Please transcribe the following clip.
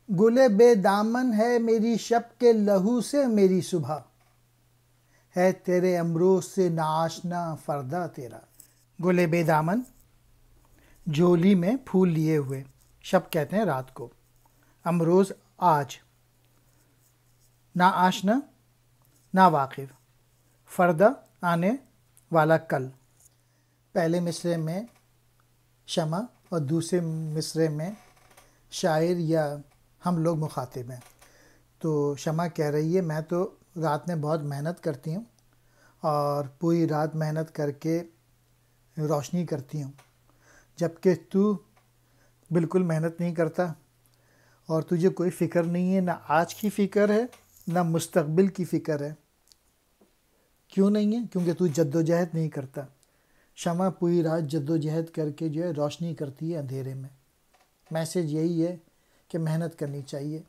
گلے بے دامن ہے میری شب کے لہو سے میری صبح، ہے تیرے امروز سے ناآشنا فردا تیرا۔ گلے بے دامن، جھولی میں پھول لیے ہوئے، شب کہتے ہیں رات کو، امروز آج، نا آشنا نا واقف، فردا آنے والا کل۔ پہلے مصرعے میں شمع اور دوسرے مصرعے میں شاعر یا ہم لوگ مخاطب ہیں۔ تو شمع کہہ رہی ہے میں تو رات میں بہت محنت کرتی ہوں اور پوری رات محنت کر کے روشنی کرتی ہوں، جبکہ تو بالکل محنت نہیں کرتا اور تجھے کوئی فکر نہیں ہے، نہ آج کی فکر ہے نہ مستقبل کی فکر ہے۔ کیوں نہیں ہے؟ کیونکہ تو جد و جہد نہیں کرتا۔ شمع پوری رات جد و جہد کر کے جو ہے روشنی کرتی ہے اندھیرے میں۔ میسج یہی ہے کہ محنت کرنی چاہیے۔